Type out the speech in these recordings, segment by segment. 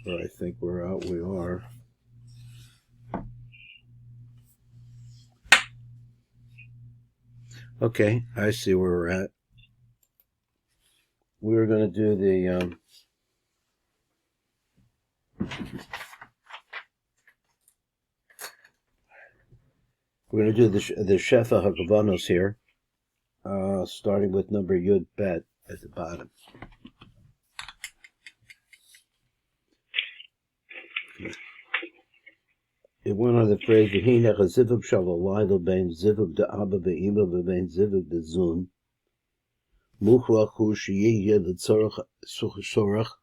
But I think we're out. We are. Okay, I see where we're at. We were going to do the we're going to do the Shefa Hakavanot here, starting with number Yud Bet at the bottom. It went on the phrase "V'hinech hazivug shavalai bein zivug de'aba ve'ima ve'bein zivug de'zun muchrach hu sheyeh l'tzorach sorach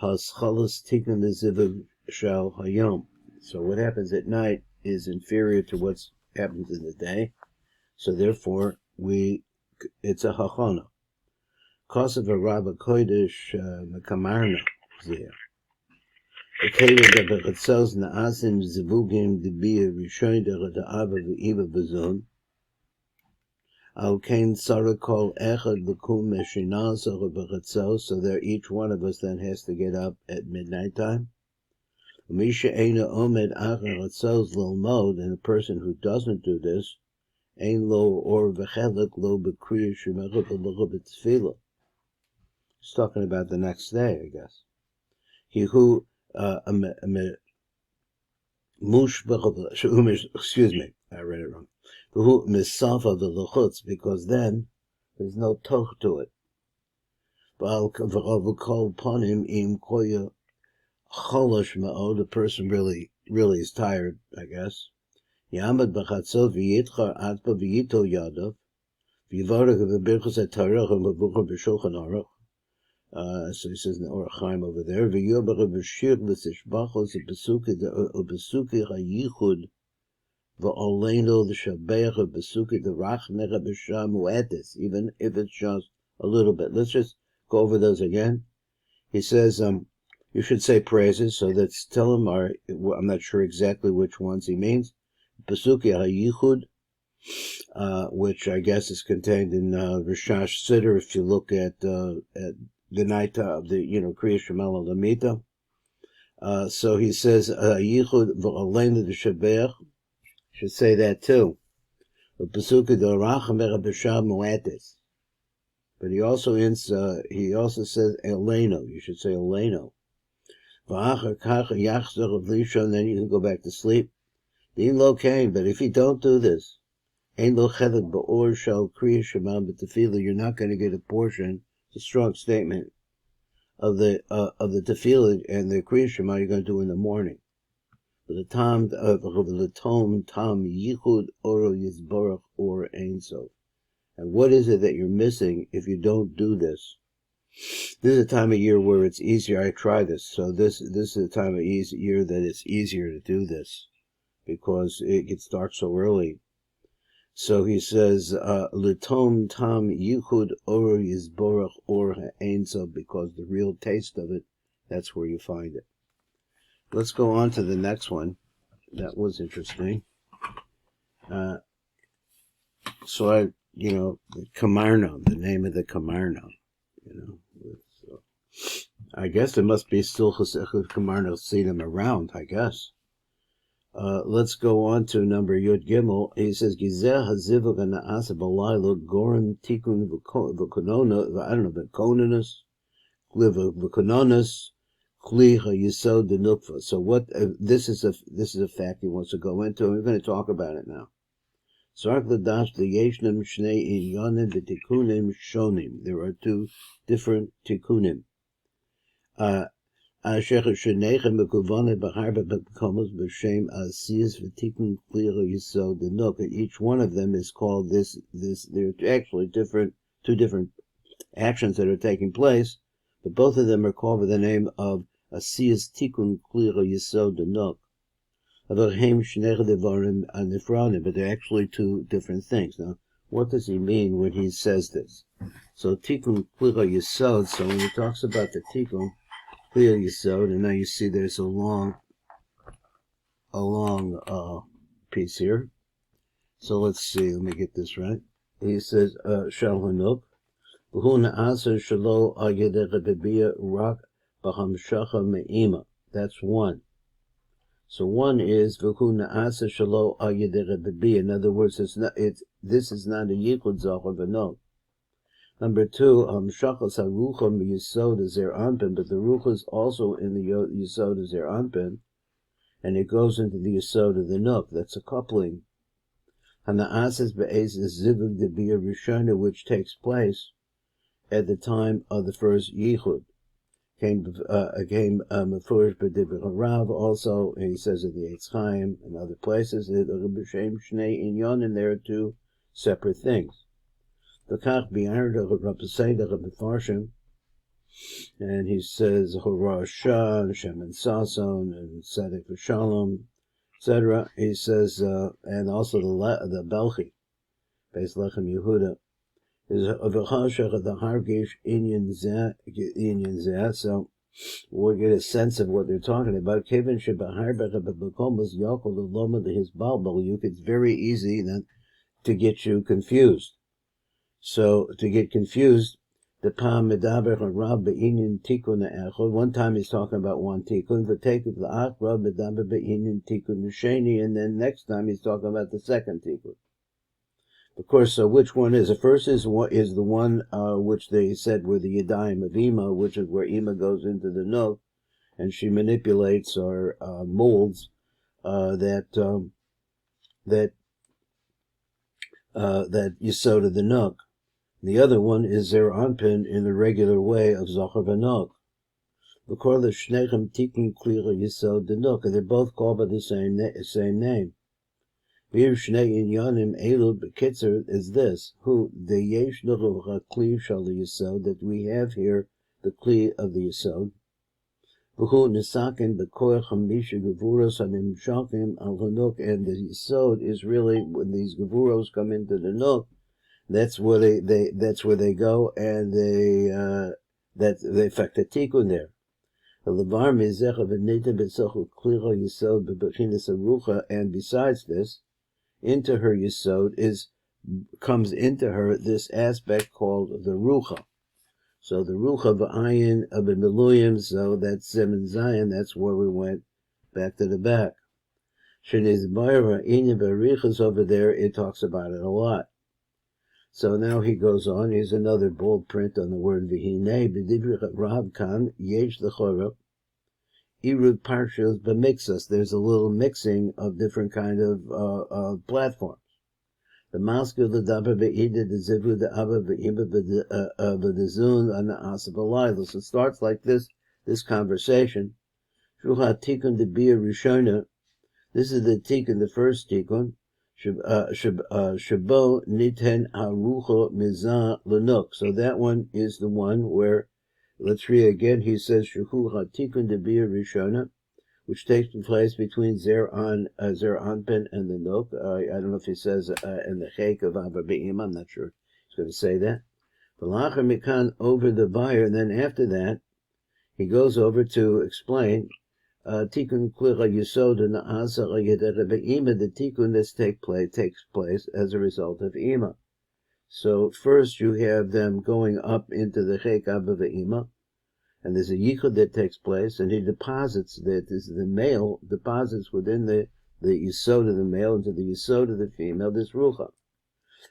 haschalas tikkun zivug shal hayom." So what happens at night is inferior to what happens in the day. So therefore, it's a hachana. Kosav Rav Kodesh Kamarna Rav. The Kevin that Bechatzos Naasim Zivugim Debir Rishon Derech Ava V'iva Bazon. Al Kain Sarakol Echad L'kum Meshinaz Or Bechatzos. So there, each one of us then has to get up at midnight time. Misha Eina Omed Achar Chatzos Lilmod, and a person who doesn't do this, Ein Lo Or V'Chelik Lo B'Kriya Shemecha V'Locha B'Tefillah. He's talking about the next day, I guess. He who excuse me, I read it wrong. Who misafa the luchutz, because then there's no toch to it. V'al upon him im koya cholosh ma'od. The person really is tired, I guess. Yamad b'chatzot v'yitchar atba v'yito yadav v'yivarach v'birchus etarach v'vuchar b'shulchan aruch. So he says in the Orach Chaim over there, v'yobach v'shir v'sishbachos v'besuki hayichud v'oleno l'shabeach v'besuki v'rachmecha b'sham u'etis, even if it's just a little bit. Let's just go over those again. He says, you should say praises, so let's tell him, I'm not sure exactly which ones he means. Besuki hayichud, which I guess is contained in Rishash Siddur, if you look at the night of the, Kriya Shemel Lamita. So he says, Yichud v'aleinu d'shabeach, should say that too. But he also says Eleno, you should say Eleno. And then you can go back to sleep. But if you don't do this, you're not going to get a portion. It's a strong statement of the tefillah and the Kriya Shema you're going to do in the morning. The tam yichud oro yizborach or ein sof. And what is it that you're missing if you don't do this? This is a time of year where it's easier. I try this, so this is a time of year that it's easier to do this because it gets dark so early. So he says, "L'tom tam yichud or yizborach or ha'ein sof," because the real taste of it, that's where you find it. Let's go on to the next one. That was interesting. The Kamarna, the name of the Kamarna, So I guess it must be still Kamarna see them around, I guess. Let's go on to number Yud Gimel. He says, Gizeh hazivug ana'asa b'laylo gorim tikun v'konona, I don't know, v'kononus, v'kononus, kli ha'yisod denukva. So what, this is a fact he wants to go into, and we're going to talk about it now. Sark l'dash l'yeshnem shnei inyanim v'tikunim shonim. There are two different tikunim. Each one of them is called this. They're actually two different actions that are taking place, but both of them are called by the name of Asiyas Tikkun Klira Yisod Denok. But they're actually two different things. Now, what does he mean when he says this? So Tikkun Klira Yisod. So when he talks about the Tikkun Yisod, and now you see there's a long piece here. So let's see, let me get this right. He says, Shal Hanuk, V'hu na'asa shalo agedech bebiyah rak b'hamshacha me'ima. That's one. So one is v'hu na'asa shelo al yedei Rabbi. In other words, this is not a yichud zachar v'no. Number two, shachas harucha miyisod zer anpin, but the rucha is also in the yisod zer anpin, and it goes into the yisod of the nuk. That's a coupling. Hana'asas be'ez is zivug de bia rishona, which takes place at the time of the first yichud. Came mefurish b'divrei Rav also, and he says at the Eitz Chaim and other places that b'shem shnei inyonim, there are two separate things. V'kach bi'arda Rabbeinu Rabbefarshim, and he says Hora Shaar, Shem and Sason, and Tzedek v'Shalom, etc. He says, and also the Belchi, Beis Lechem Yehuda, is v'chashach the hargish inyan zeh. So we'll get a sense of what they're talking about. Kevin shebaharbech bebekomas yakol loma to his balbal. It's very easy then to get you confused. So to get confused, the pam medaber Rav be'inyan tikun echad. One time he's talking about one tikun. V'teke l'ach Rav medaber be'inyan tikun sheni, and then next time he's talking about the second tikun. Of course, so which one is? The first is the one which they said were the Yadayim of Ima, which is where Ima goes into the Nuk, and she manipulates or molds that Yisod of the Nuk. The other one is their Anpin in the regular way of Zachar v'Nuk. The Shnechem Tikkun Klira Yisod the Nuk, and they're both called by the same name. Shnei inyanim elul bekitzer is this, who the yesh l'ruch kli shal yisod, that we have here the kli of the yisod, v'hu nisakin b'koyach hamisha gevuros hanimshakim al hanuk, and the yisod is really when these gevuros come into the nuk, that's where they go, and they affect the tikkun there. And besides this, into her yisod comes into her this aspect called the rucha. So the rucha v'ayin b'meluyim, so that's Zemen Zayin, that's where we went back to the back. Shenez Mayra Inya Barichas over there, it talks about it a lot. So now he goes on, here's another bold print on the word v'hinei b'divrei Rav kan yesh l'chorah Irud Parshas b'mixas. There's a little mixing of different kind of platforms. The Maskil the Dabba be'ida the Zivu the Abba be'imba b'dezun and the Asa b'layla. So it starts like this conversation. Shuha Tikkun the Bia Rishona. This is the Tikkun, the first Tikkun. Shabo Niten Harucho Mizah Lenuk. So that one is the one where, let's read again. He says, "Shuhu hatikun debir rishona," which takes place between Zer Anpin and the Nuk. I don't know if he says in the Chek of Abba Be'im. I'm not sure he's going to say that. V'lacher mikan over the buyer, and then after that, he goes over to explain Tikun Klicha Yisod and Asa Yedera Be'ima. The Tikun that takes place as a result of Ima. So first you have them going up into the Chek Abba Ve'ima, and there's a yichud that takes place, and he deposits that the male deposits within the yisod of the male into the yisod of the female, this rucha.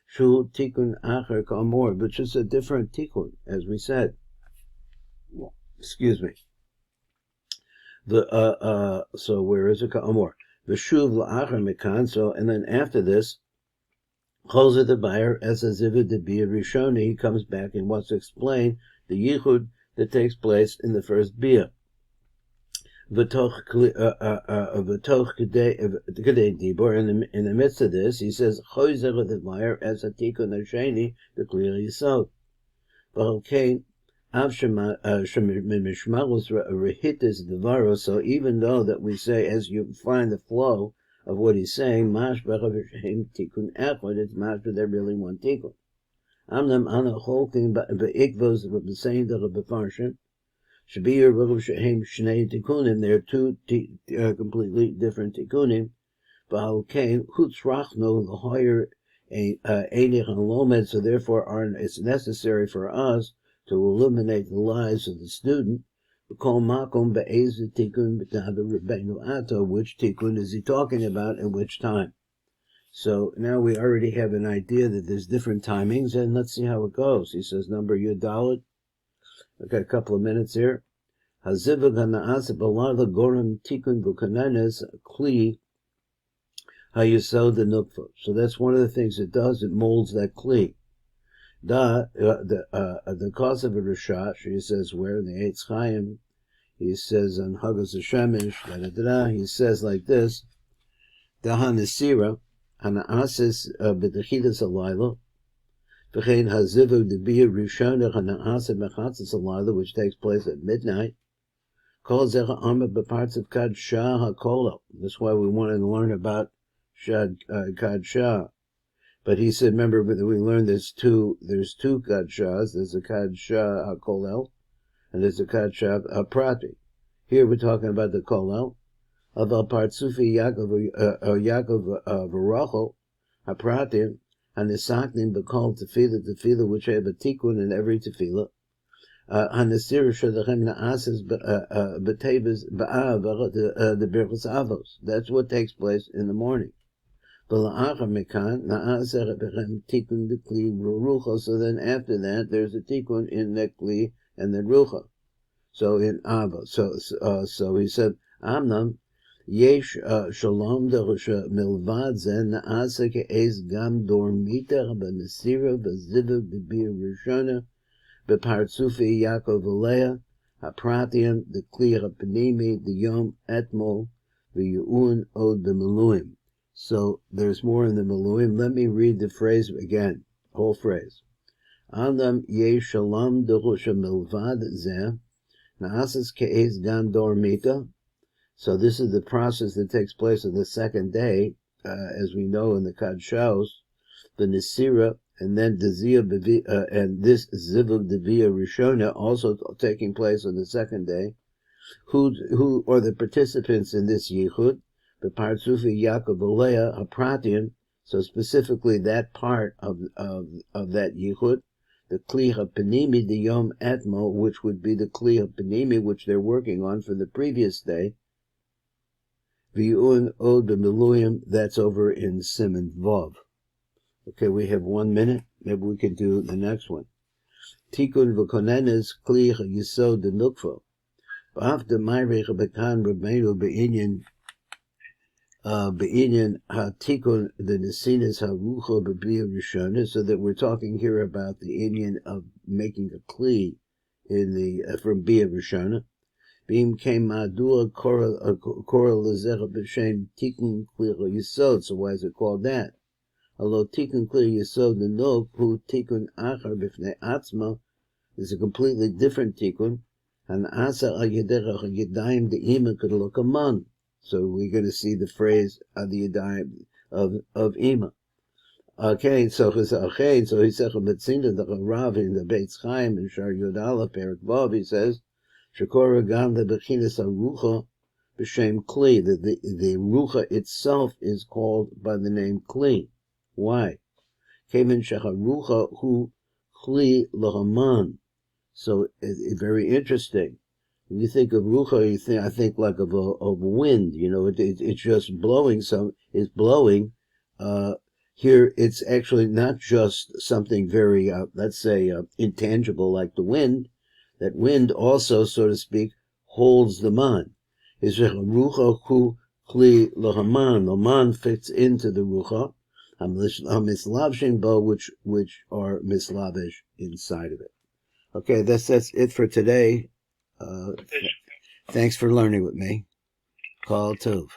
Shu tikkun acher ka'amor, which is a different tikkun, as we said. Excuse me. So where is it? Ka'amor. V'shuv la'acher mekan, so, and then after this, Cholzer the buyer, as a zivid the bia rishoni, he comes back and wants to explain the yichud that takes place in the first bia. V'toch kedei dibor, in the midst of this, he says Cholzer the buyer, as a tikkun hasheni, the clear yisod. V'holkein av shemishmalus rehitis devaro. So even though that we say, as you find the flow of what he's saying, mashbach v'shem tikkun echad, it's mashbach, they're really one tikkun. Amnam ana cholking be'ikvos b'sein the b'farshim shabir v'ru shehem shnei tikkunim. They're two completely different tikkunim. V'halkein hutzrachno l'hoyer einich and lomed. So therefore, it's necessary for us to illuminate the lives of the student. Kol makom be'ezu tikkun b'tava Rabbeinu Ato. Which tikkun is he talking about and which time? So now we already have an idea that there's different timings, and let's see how it goes. He says, number Yudalit. I've got a couple of minutes here. Hazivug hana'asa b'lala gorim tikkun v'kanenes kli hayisod the nukva. So that's one of the things it does. It molds that kli. The cause of a DRUSHOT, he says where in the Eitz Chaim, he says on Hagas Hashemish, he says like this: Dahan Nesira, Hana'asis b'techilas alayla, v'chein hazivug debiyah rishona Hana'asa mechatzis alayla, which takes place at midnight. Kol zecha arma b'parts of Kad Shaar HaKolel. That's why we wanted to learn about Kad Shaar. But he said, remember that we learned there's two Kad Shaars. There's a Kad Shaar HaKolel, and there's a Kad Shaar HaPrati. Here we're talking about the Kolel. Aval Partsufi Yaakov V'Rachel HaPratim, Hanisaknim B'Kol Tefillah, which have a tikkun in every tefillah. Hanasir Shadachem Na'asas B'Teves Ba'av, the Birchus Avos. That's what takes place in the morning. So then after that, there's a tikkun in the kli and the rucha. So in Ava, so he said, Amnam yesh shalom derusha milvad zen naasa ke'ez gam dormita b'nesira b'zivug b'bir rishona b'partzufi Yaakov Alea hapratiim the kli ha'panimi the yom etmol v'yu'un od b'meluim. So there's more in the Meluim. Let me read the phrase again, whole phrase. Adam ye shalom derusha milvad zeh naasas ke'ez gam dormita. So this is the process that takes place on the second day, as we know in the Kadshos, the Nesira, and then the Ziyah and this Zivug Deviyah Rishona also taking place on the second day. Who are the participants in this Yichud? The Partzufi Yaakov Alea HaPratim, so specifically that part of that Yichud, the Kli HaPanimi, the Yom Etmo, which would be the Kli HaPanimi, which they're working on for the previous day. V'yu'un od b'meluyim, that's over in Siman Vav. Okay, we have 1 minute. Maybe we could do the next one. Tikkun v'konenes Kli HaYisod the Nukva. B'after Ma'arich B'kan Rabbeinu Be'inyan ha-tikkun the nesinas ha-rucha b'biyah rishona, so that we're talking here about the inyan of making a kli in the from biyah rishona. B'im came ma'adua korah lezecha b'shem tikkun kli yisod. So why is it called that? Although tikkun kli yisod the nok hu tikkun achar b'fnei atzma is a completely different tikkun. And asa al yederach yedayim de'ima could look among. So we're going to see the phrase of the yadayim of Ima. Okay, so he said, Betzina the Rav in the Beitz Chaim in Shaar Yodala Perik Vav, he says, Shekora gam the bechinas harucha b'shem kli. The rucha itself is called by the name kli. Why? Kemin shecharucha hu kli lahaman. So it's very interesting. When you think of rucha, I think like of wind. You know, it's just blowing. It's blowing. Here, it's actually not just something very, let's say, intangible like the wind. That wind also, so to speak, holds the man. Is rucha hu kli lahaman. The man fits into the rucha. Mislavshin bo, which are mislavish inside of it. Okay, that's it for today. Thanks for learning with me. Kol Tov.